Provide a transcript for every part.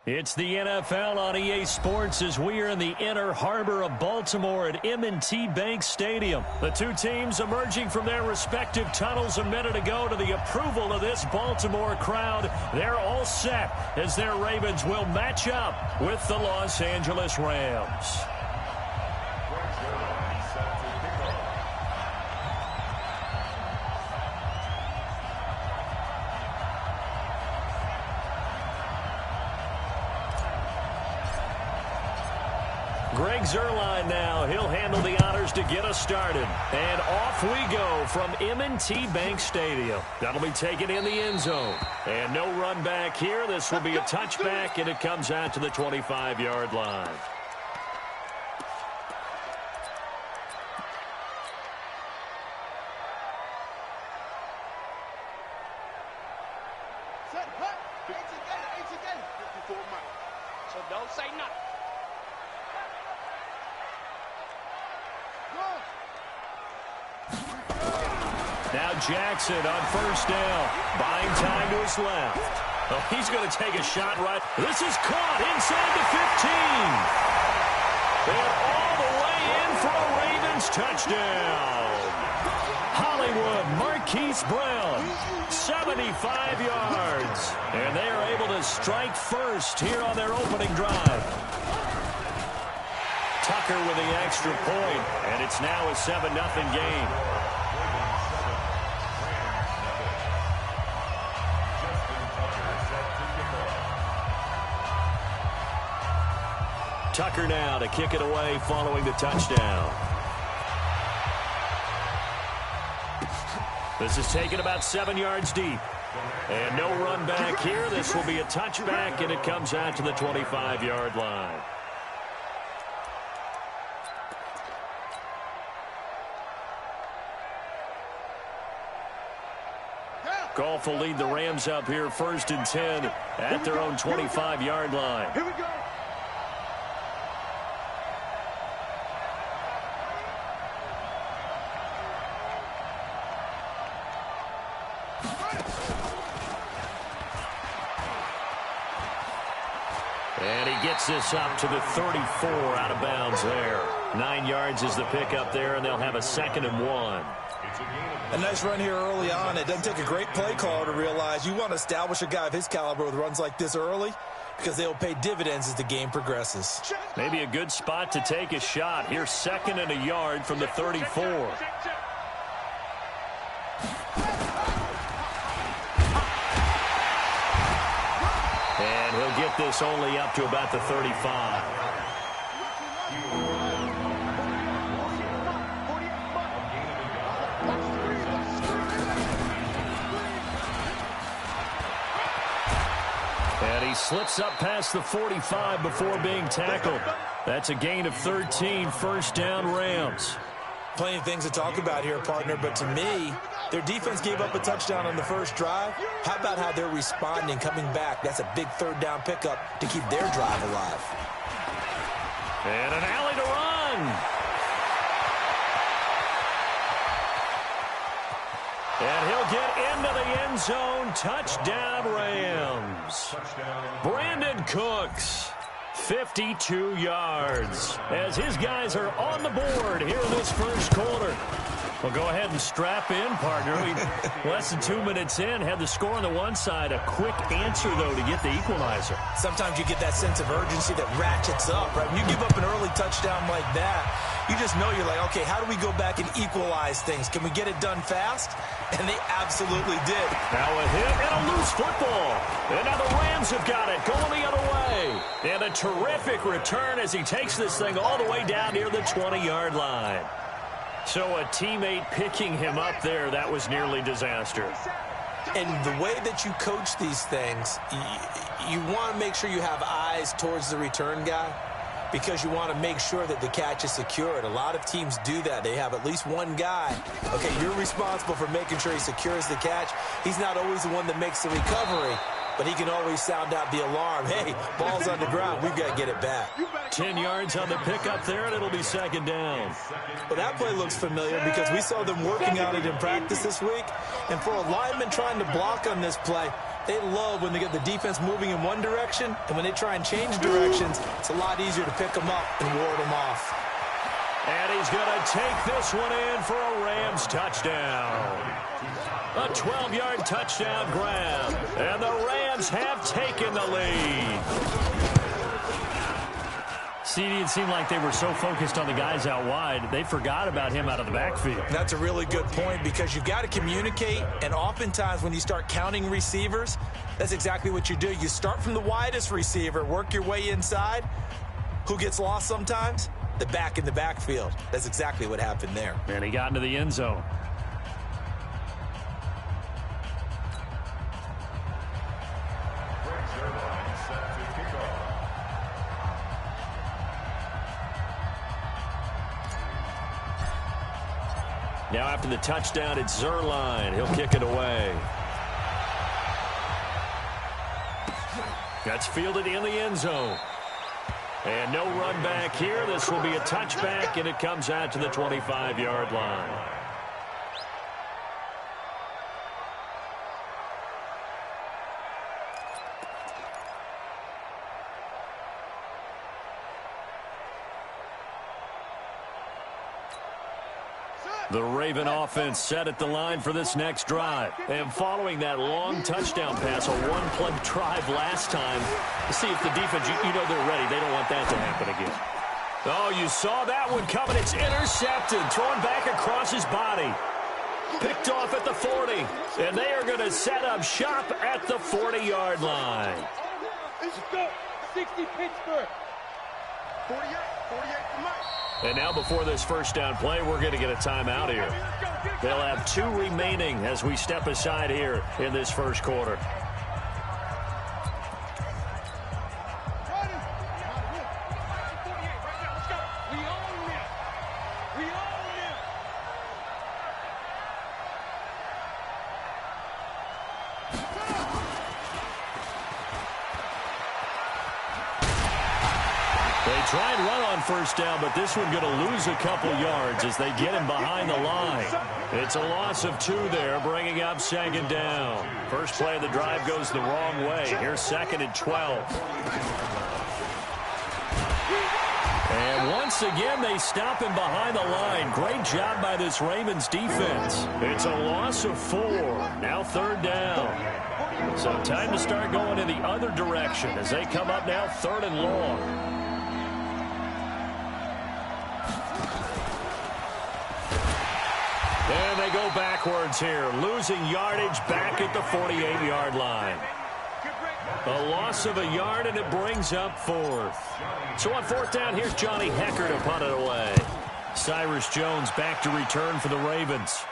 It's the NFL on EA Sports as we are in the inner harbor of Baltimore at M&T Bank Stadium. The two teams emerging from their respective tunnels a minute ago to the approval of this Baltimore crowd. They're all set as their Ravens will match up with the Los Angeles Rams. Greg Zuerlein now. He'll handle the honors to get us started. And off we go from M&T Bank Stadium. That'll be taken in the end zone. And no run back here. This will be a touchback, and it comes out to the 25-yard line. So don't say nothing. Now Jackson on first down. Buying time to his left. Oh, he's going to take a shot right. This is caught inside the 15. And all the way in for a Ravens touchdown. Hollywood Marquise Brown, 75 yards. And they are able to strike first here on their opening drive. Tucker with the extra point, and it's now a 7-0 game. Tucker now to kick it away following the touchdown. This is taken about 7 yards deep. And no run back here. This will be a touchback, and it comes out to the 25-yard line. Goff will lead the Rams up here 1st and 10 at their own 25-yard line. Here we go. And he gets this up to the 34 out of bounds there. 9 yards is the pickup there, and they'll have a 2nd and 1. A nice run here early on. It doesn't take a great play caller to realize you want to establish a guy of his caliber with runs like this early because they'll pay dividends as the game progresses. Maybe a good spot to take a shot. Here's 2nd and a yard from the 34. And he'll get this only up to about the 35. And he slips up past the 45 before being tackled. That's a gain of 13, 1st down Rams. Plenty of things to talk about here, partner, but to me, their defense gave up a touchdown on the first drive. How about how they're responding, coming back? That's a big 3rd down pickup to keep their drive alive. And an alley to run. And he'll get into the end zone. Touchdown, Rams. Brandon Cooks, 52 yards, as his guys are on the board here in this first quarter. Well, go ahead and strap in, partner. Less than 2 minutes in, had the score on the one side. A quick answer, though, to get the equalizer. Sometimes you get that sense of urgency that ratchets up, right? When you give up an early touchdown like that, you just know you're like, okay, how do we go back and equalize things? Can we get it done fast? And they absolutely did. Now a hit and a loose football. And now the Rams have got it going the other way. And a terrific return as he takes this thing all the way down near the 20-yard line. So a teammate picking him up there, that was nearly disaster. And the way that you coach these things, you want to make sure you have eyes towards the return guy because you want to make sure that the catch is secured. A lot of teams do that. They have at least one guy. Okay, you're responsible for making sure he secures the catch. He's not always the one that makes the recovery, but he can always sound out the alarm. Hey, ball's on the ground. We've got to get it back. 10 yards on the pickup there, and it'll be 2nd down. Well, that play looks familiar because we saw them working on it in practice this week. And for a lineman trying to block on this play, They love when they get the defense moving in one direction, and when they try and change directions, it's a lot easier to pick them up and ward them off. And he's going to take this one in for a Rams touchdown. A 12-yard touchdown grab. And the Rams have taken the lead. CD, it seemed like they were so focused on the guys out wide, they forgot about him out of the backfield. That's a really good point because you've got to communicate, and oftentimes when you start counting receivers, that's exactly what you do. You start from the widest receiver, work your way inside. Who gets lost sometimes? The back in the backfield. That's exactly what happened there. And he got into the end zone. Now after the touchdown, it's Zerline. He'll kick it away. That's fielded in the end zone. And no run back here. This will be a touchback, and it comes out to the 25-yard line. The Raven offense set at the line for this next drive. And following that long touchdown pass, a one-play drive last time, to see if the defense, you know they're ready. They don't want that to happen again. Oh, you saw that one coming. It's intercepted, thrown back across his body. Picked off at the 40. And they are going to set up shop at the 40-yard line. Let's go. 60 Pittsburgh. 48 for Mike. And now before this first down play, we're going to get a timeout here. They'll have 2 remaining as we step aside here in this first quarter. Try and run on first down, but this one going to lose a couple yards as they get him behind the line. It's a loss of 2 there, bringing up second down. First play of the drive goes the wrong way. Here's second and 12. And once again, they stop him behind the line. Great job by this Ravens defense. It's a loss of 4. Now third down. So time to start going in the other direction as they come up now third and long. And they go backwards here, losing yardage back at the 48-yard line. A loss of a yard, and it brings up 4th. So on 4th down, here's Johnny Hecker to punt it away. Cyrus Jones back to return for the Ravens.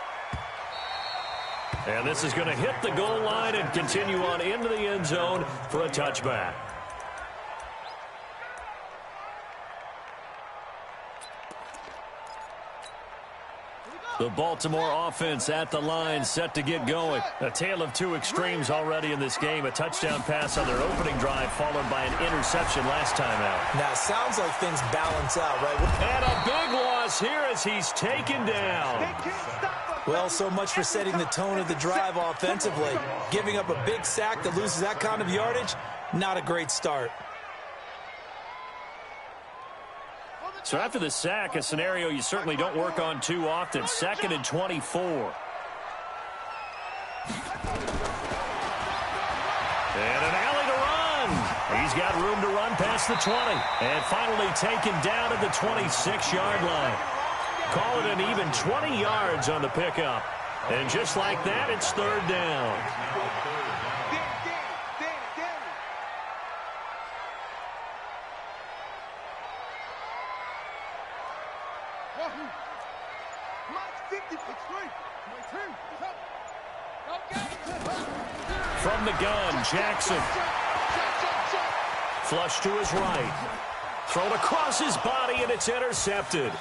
And this is going to hit the goal line and continue on into the end zone for a touchback. The Baltimore offense at the line, set to get going. A tale of 2 extremes already in this game. A touchdown pass on their opening drive, followed by an interception last time out. Now, it sounds like things balance out, right? And a big loss here as he's taken down. Well, so much for setting the tone of the drive offensively. Giving up a big sack that loses that kind of yardage, not a great start. So after the sack, a scenario you certainly don't work on too often. Second and 24. And an alley to run. He's got room to run past the 20. And finally taken down at the 26-yard line. Call it an even 20 yards on the pickup. And just like that, it's third down. From the gun, Jackson. Flush to his right. Thrown across his body, and it's intercepted.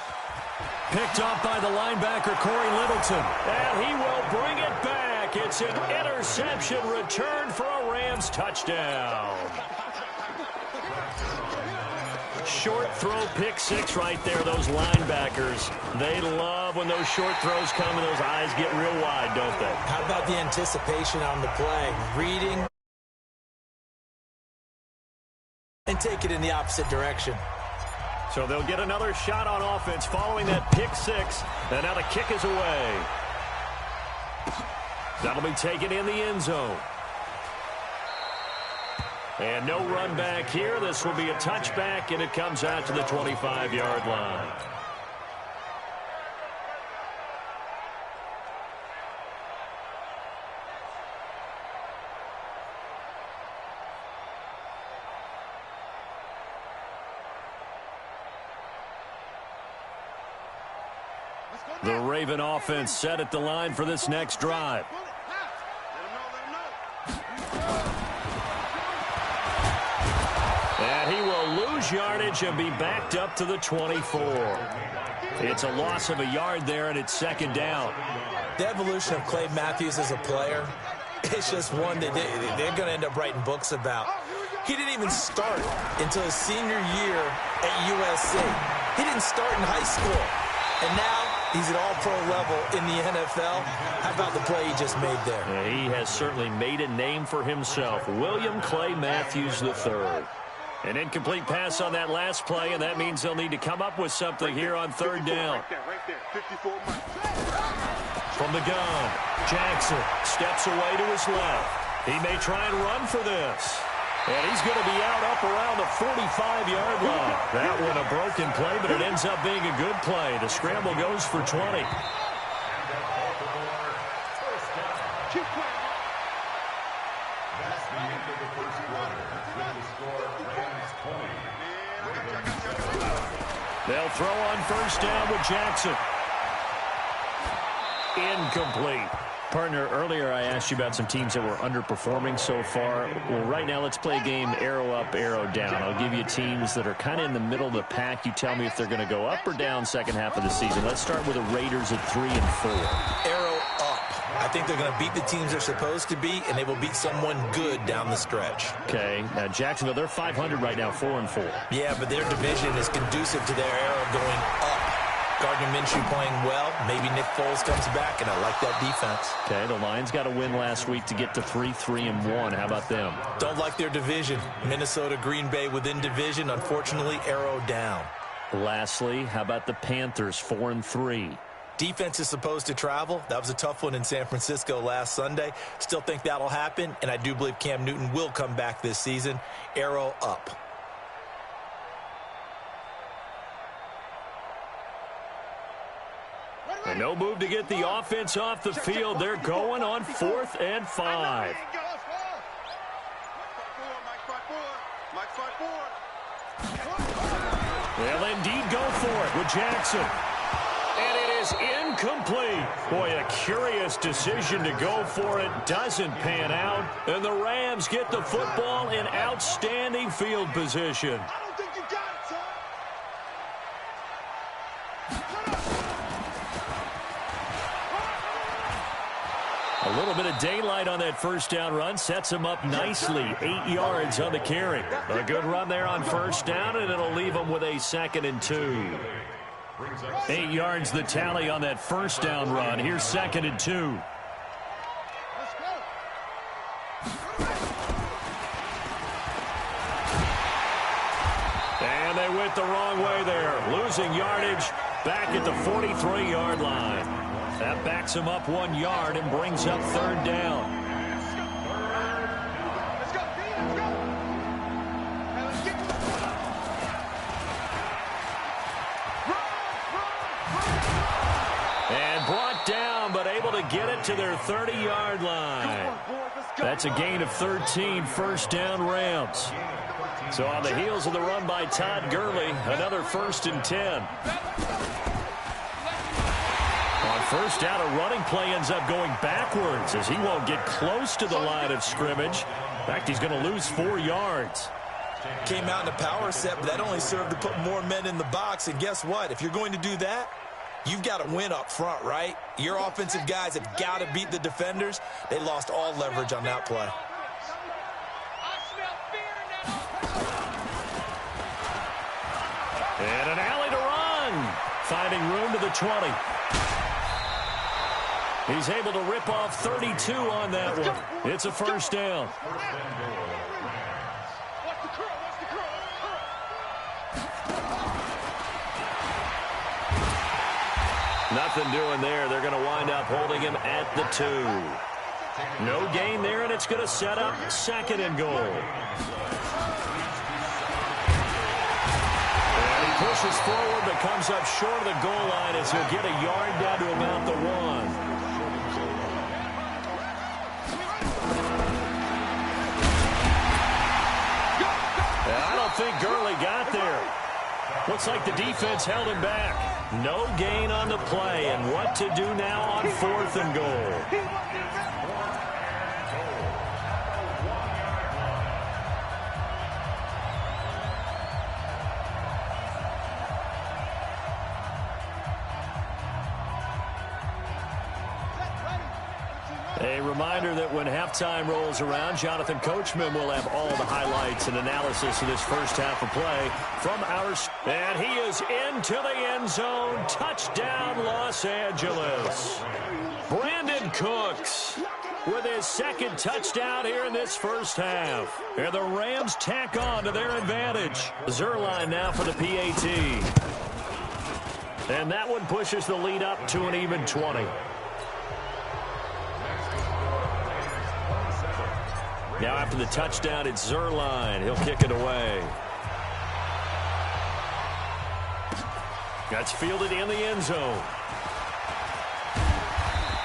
Picked up by the linebacker, Corey Littleton. And he will bring it back. It's an interception return for a Rams touchdown. Short throw, pick 6 right there. Those linebackers, they love when those short throws come and those eyes get real wide, don't they? How about the anticipation on the play? Reading and take it in the opposite direction. So they'll get another shot on offense following that pick six. And now the kick is away. That'll be taken in the end zone. And no run back here. This will be a touchback, and it comes out to the 25-yard line. The Raven offense set at the line for this next drive. And he will lose yardage and be backed up to the 24. It's a loss of a yard there, and it's second down. The evolution of Clay Matthews as a player, it's just one that they're going to end up writing books about. He didn't even start until his senior year at USC. He didn't start in high school. And now he's at all-pro level in the NFL. How about the play he just made there? Yeah, he has certainly made a name for himself. William Clay Matthews III. An incomplete pass on that last play, and that means they'll need to come up with something here on third down. From the gun, Jackson steps away to his left. He may try and run for this. And he's going to be out up around the 45-yard line. That one a broken play, but it ends up being a good play. The scramble goes for 20. They'll throw on first down with Jackson. Incomplete. Partner, earlier I asked you about some teams that were underperforming so far. Well, right now let's play a game arrow up, arrow down. I'll give you teams that are kind of in the middle of the pack. You tell me if they're going to go up or down second half of the season. Let's start with the Raiders at 3 and 4. Arrow up. I think they're going to beat the teams they're supposed to beat, and they will beat someone good down the stretch. Okay. Now, Jacksonville, they're 500 right now, 4 and 4. Yeah, but their division is conducive to their arrow going up. Gardner Minshew playing well. Maybe Nick Foles comes back, and I like that defense. Okay, the Lions got a win last week to get to 3-3 and 1. How about them? Don't like their division. Minnesota, Green Bay within division. Unfortunately, arrow down. Lastly, how about the Panthers, 4 and 3? Defense is supposed to travel. That was a tough one in San Francisco last Sunday. Still think that'll happen, and I do believe Cam Newton will come back this season. Arrow up. And no move to get the offense off the field. They're going on 4th and 5. They'll indeed go for it with Jackson. And it is incomplete. Boy, a curious decision to go for it. Doesn't pan out. And the Rams get the football in outstanding field position. A little bit of daylight on that first down run sets him up nicely. 8 yards on the carry. A good run there on first down, and it'll leave him with a 2nd and 2. 8 yards the tally on that first down run. Here's 2nd and 2. And they went the wrong way there. Losing yardage back at the 43-yard line. That backs him up 1 yard and brings up third down. And brought down, but able to get it to their 30-yard line. That's a gain of 13, first down Rams. So on the heels of the run by Todd Gurley, another 1st and 10. On first down, a running play ends up going backwards as he won't get close to the line of scrimmage. In fact, he's going to lose 4 yards. Came out in a power set, but that only served to put more men in the box. And guess what? If you're going to do that, you've got to win up front, right? Your offensive guys have got to beat the defenders. They lost all leverage on that play. And an alley to run. Finding room to the 20. He's able to rip off 32 on that one. It's a first down. Nothing doing there. They're going to wind up holding him at the 2. No gain there, and it's going to set up 2nd and goal. And he pushes forward but comes up short of the goal line as he'll get a yard down to about the 1. I don't think Gurley got there. Looks like the defense held him back. No gain on the play, and what to do now on 4th and goal. A reminder that when halftime rolls around, Jonathan Coachman will have all the highlights and analysis of this first half of play from ours. And he is into the end zone. Touchdown, Los Angeles. Brandon Cooks with his 2nd touchdown here in this first half. And the Rams tack on to their advantage. Zerline now for the PAT. And that one pushes the lead up to an even 20. Now after the touchdown, it's Zerline. He'll kick it away. That's fielded in the end zone.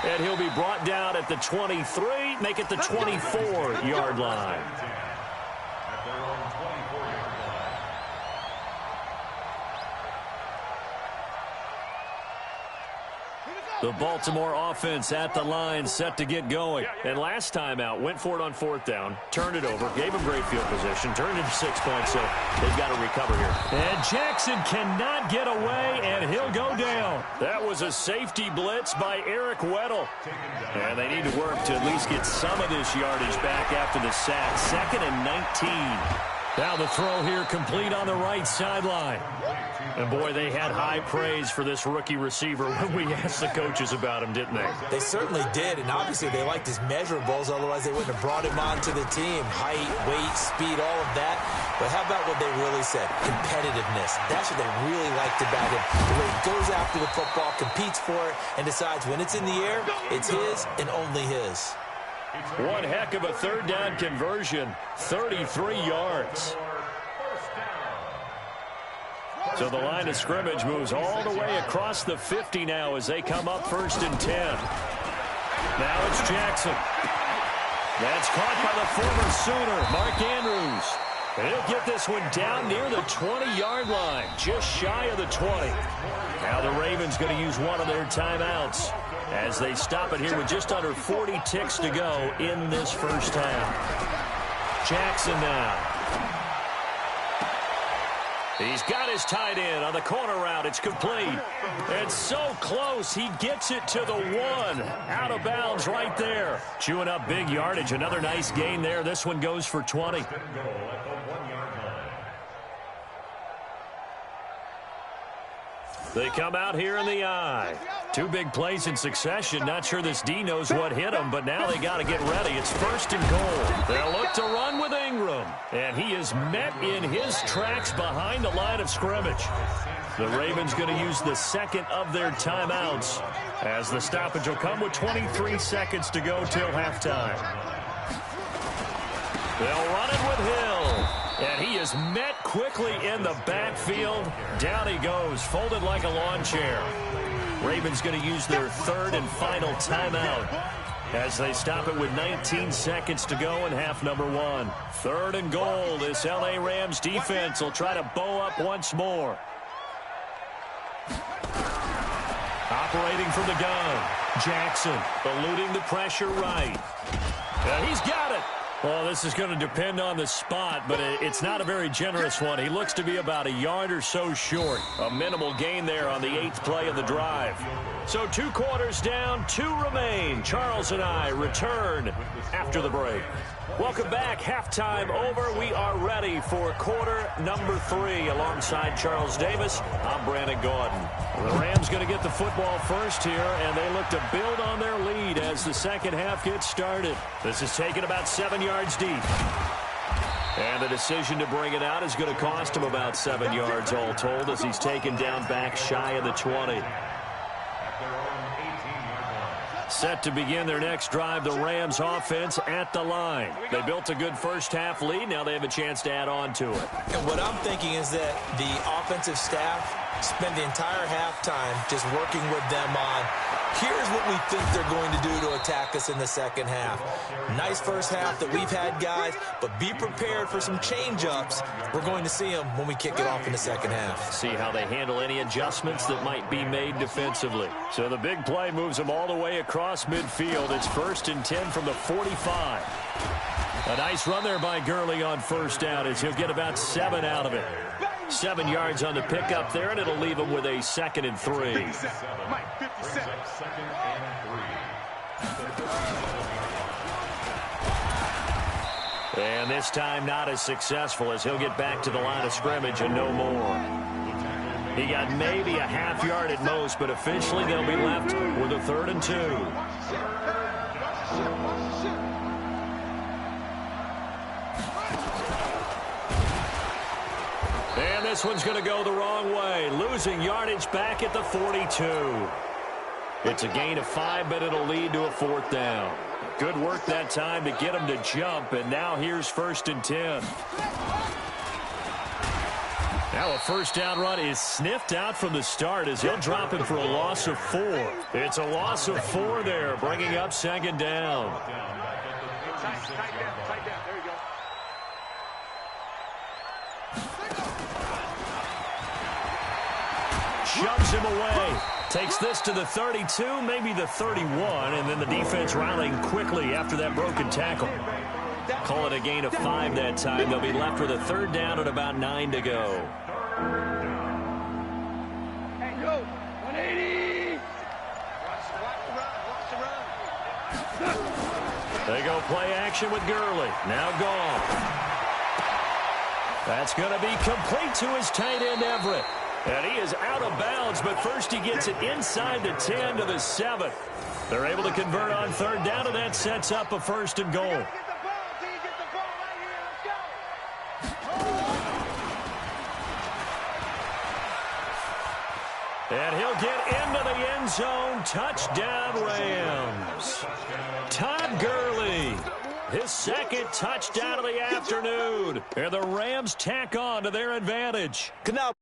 And he'll be brought down at the 23, make it the 24-yard line. The Baltimore offense at the line, set to get going. And last time out, went for it on 4th down, turned it over, gave him great field position, turned into 6 points, so they've got to recover here. And Jackson cannot get away, and he'll go down. That was a safety blitz by Eric Weddle. And they need to work to at least get some of this yardage back after the sack. 2nd and 19. Now the throw here complete on the right sideline. And, boy, they had high praise for this rookie receiver when we asked the coaches about him, didn't they? They certainly did, and obviously they liked his measurables, otherwise they wouldn't have brought him onto the team. Height, weight, speed, all of that. But how about what they really said? Competitiveness. That's what they really liked about him. The way he goes after the football, competes for it, and decides when it's in the air, it's his and only his. One heck of a 3rd down conversion, 33 yards. So the line of scrimmage moves all the way across the 50 now as they come up 1st and 10. Now it's Jackson. That's caught by the former Sooner, Mark Andrews. And he'll get this one down near the 20-yard line, just shy of the 20. Now the Ravens going to use one of their timeouts as they stop it here with just under 40 ticks to go in this first half. Jackson now. He's got his tight end on the corner route. It's complete. It's so close. He gets it to the 1. Out of bounds right there. Chewing up big yardage. Another nice gain there. This one goes for 20. They come out here in the eye. 2 big plays in succession. Not sure this D knows what hit him, but now they got to get ready. It's 1st and goal. They'll look to run with Ingram, and he is met in his tracks behind the line of scrimmage. The Ravens going to use the 2nd of their timeouts as the stoppage will come with 23 seconds to go till halftime. They'll run it with Hill. And he is met quickly in the backfield. Down he goes, folded like a lawn chair. Ravens going to use their 3rd and final timeout as they stop it with 19 seconds to go in half number 1. 3rd and goal. This L.A. Rams defense will try to bow up once more. Operating from the gun. Jackson eluding the pressure right. He's got it. Well, this is going to depend on the spot, but it's not a very generous one. He looks to be about a yard or so short. A minimal gain there on the 8th play of the drive. So 2 quarters down, 2 remain. Charles and I return after the break. Welcome back. Halftime over. We are ready for quarter number 3. Alongside Charles Davis, I'm Brandon Gordon. The Rams going to get the football first here, and they look to build on their lead as the second half gets started. This is taken about 7 yards deep. And the decision to bring it out is going to cost him about 7 yards all told as he's taken down back shy of the 20. Set to begin their next drive, the Rams offense at the line. They built a good first-half lead. Now they have a chance to add on to it. And what I'm thinking is that the offensive staff spend the entire halftime just working with them on, here's what we think they're going to do to attack us in the second half. Nice first half that we've had, guys, but be prepared for some change-ups. We're going to see them when we kick it off in the second half. See how they handle any adjustments that might be made defensively. So the big play moves them all the way across midfield. It's 1st and 10 from the 45. A nice run there by Gurley on first down as he'll get about 7 out of it. 7 yards on the pickup there, and it'll leave him with a 2nd and 3. And this time not as successful as he'll get back to the line of scrimmage and no more. He got maybe a half yard at most, but officially they'll be left with a 3rd and 2. And this one's going to go the wrong way, losing yardage back at the 42. It's a gain of 5, but it'll lead to a 4th down. Good work that time to get him to jump, and now here's 1st and 10. Now a first down run is sniffed out from the start as he'll drop it for a loss of 4. It's a loss of 4 there, bringing up 2nd down. Tight down. There you go. Shoves him away. Takes this to the 32, maybe the 31, and then the defense rallying quickly after that broken tackle. Call it a gain of 5 that time. They'll be left with a 3rd down and about 9 to go. Hey, go. 180. Watch the run. They go play action with Gurley. Now gone. That's going to be complete to his tight end, Everett. And he is out of bounds, but first he gets it inside the 10 to the 7. They're able to convert on 3rd down, and that sets up a 1st and goal. And he'll get into the end zone. Touchdown, Rams. Todd Gurley, his 2nd touchdown of the afternoon. And the Rams tack on to their advantage. Now,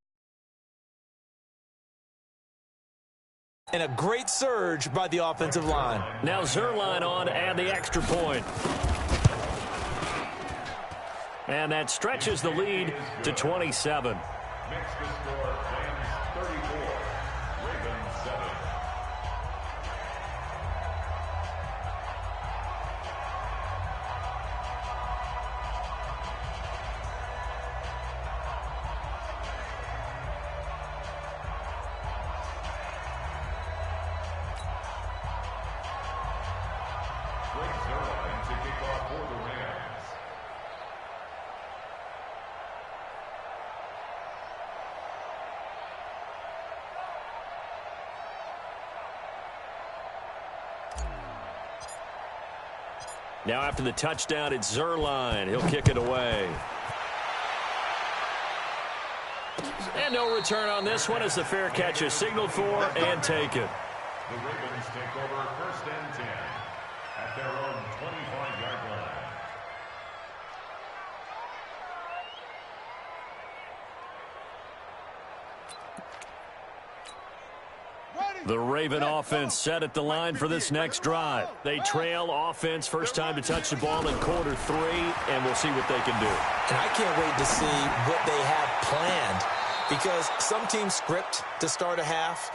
and a great surge by the offensive line. Now Zerline on to add the extra point. And that stretches the lead to 27. Next to score, Rams 34, Ravens 7. To kick off for the Rams. Now after the touchdown, it's Zerline. He'll kick it away. And no return on this one as the fair catch is signaled for and taken. The Ravens take over 1st and 10 at their own 25-yard line. The Raven offense set at the line for this next drive. They trail offense, first time to touch the ball in quarter 3, and we'll see what they can do. And I can't wait to see what they have planned, because some teams script to start a half.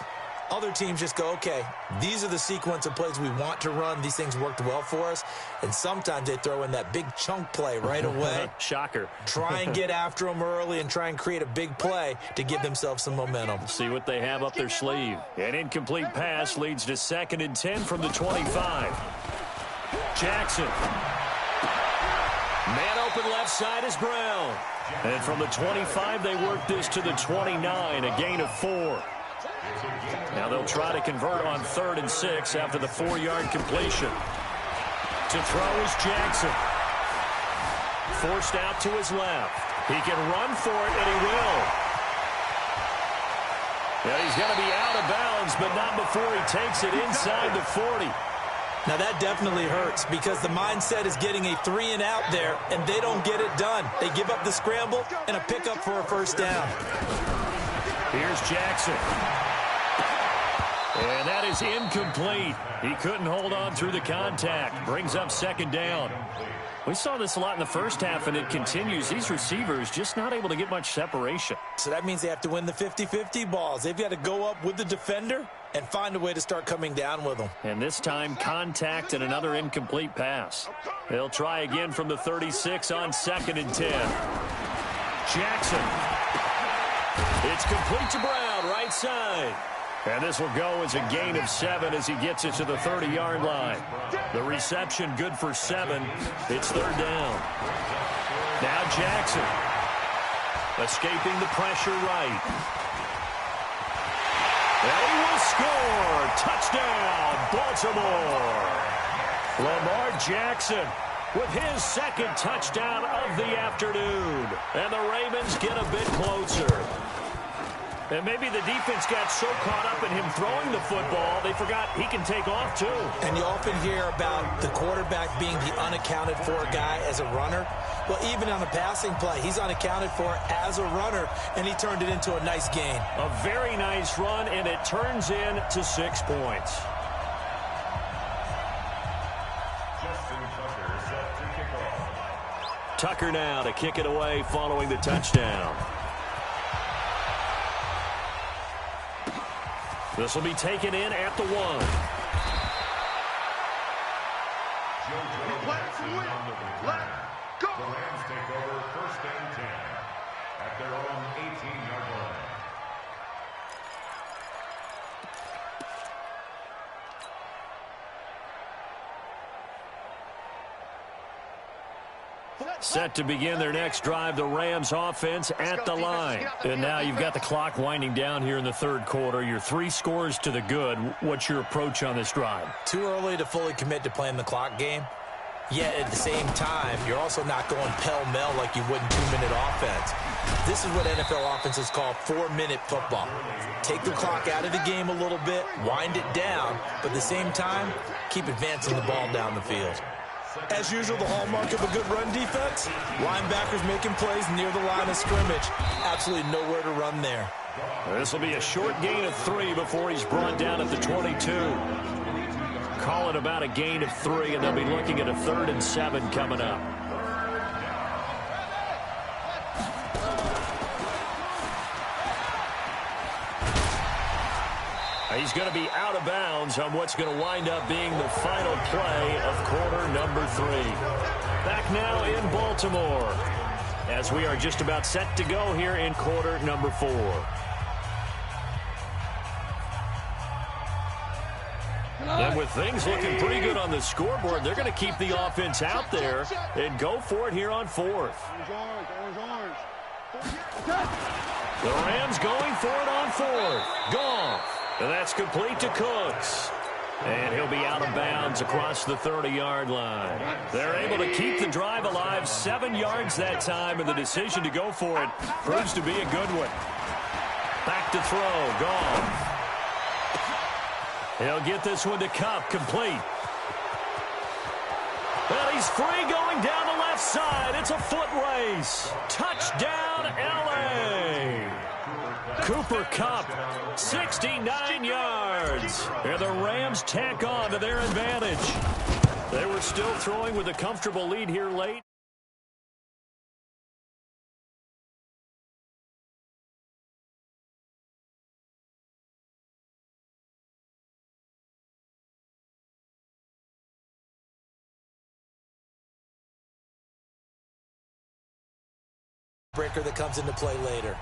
Other teams just go, okay, these are the sequence of plays we want to run. These things worked well for us. And sometimes they throw in that big chunk play right away. Shocker. Try and get after them early and try and create a big play to give themselves some momentum. See what they have up their sleeve. An incomplete pass leads to 2nd and 10 from the 25. Jackson. Man open left side is Brown. And from the 25, they work this to the 29, a gain of 4. Now they'll try to convert on 3rd and 6 after the 4-yard completion. To throw is Jackson. Forced out to his left. He can run for it, and he will. Yeah, he's going to be out of bounds, but not before he takes it inside the 40. Now, that definitely hurts because the mindset is getting a 3 and out there, and they don't get it done. They give up the scramble and a pickup for a first down. Here's Jackson. And that is incomplete. He couldn't hold on through the contact. Brings up second down. We saw this a lot in the first half, and it continues. These receivers just not able to get much separation. So that means they have to win the 50-50 balls. They've got to go up with the defender and find a way to start coming down with them. And this time, contact and another incomplete pass. They'll try again from the 36 on 2nd and 10. Jackson. It's complete to Brown, right side. And this will go as a gain of 7 as he gets it to the 30-yard line. The reception good for 7. It's 3rd down. Now Jackson. Escaping the pressure right. And he will score. Touchdown, Baltimore. Lamar Jackson with his 2nd touchdown of the afternoon. And the Ravens get a bit closer. And maybe the defense got so caught up in him throwing the football, they forgot he can take off too. And you often hear about the quarterback being the unaccounted for guy as a runner. Well, even on the passing play, he's unaccounted for as a runner, and he turned it into a nice gain. A very nice run, and it turns into 6 points. Tucker now to kick it away following the touchdown. This will be taken in at the 1. The Rams take over 1st and 10 at their own 18-yard line. Set to begin their next drive, the Rams offense at the line. And now you've got the clock winding down here in the 3rd quarter. You're 3 scores to the good. What's your approach on this drive? Too early to fully commit to playing the clock game. Yet at the same time, you're also not going pell-mell like you would in 2-minute offense. This is what NFL offenses call 4-minute football. Take the clock out of the game a little bit, wind it down, but at the same time, keep advancing the ball down the field. As usual, the hallmark of a good run defense, linebackers making plays near the line of scrimmage. Absolutely nowhere to run there. This will be a short gain of 3 before he's brought down at the 22. Call it about a gain of 3, and they'll be looking at a 3rd and 7 coming up. He's going to be out of bounds on what's going to wind up being the final play of quarter number 3. Back now in Baltimore as we are just about set to go here in quarter number 4. And with things looking pretty good on the scoreboard, they're going to keep the offense out there and go for it here on 4th. The Rams going for it on 4th. Goff. And that's complete to Cooks. And he'll be out of bounds across the 30-yard line. They're able to keep the drive alive 7 yards that time, and the decision to go for it proves to be a good one. Back to throw. Goff. He'll get this one to Kupp, complete. And he's free going down the left side. It's a foot race. Touchdown, L.A. Cooper Kupp, 69 yards. And the Rams tack on to their advantage. They were still throwing with a comfortable lead here late. Breaker that comes into play later.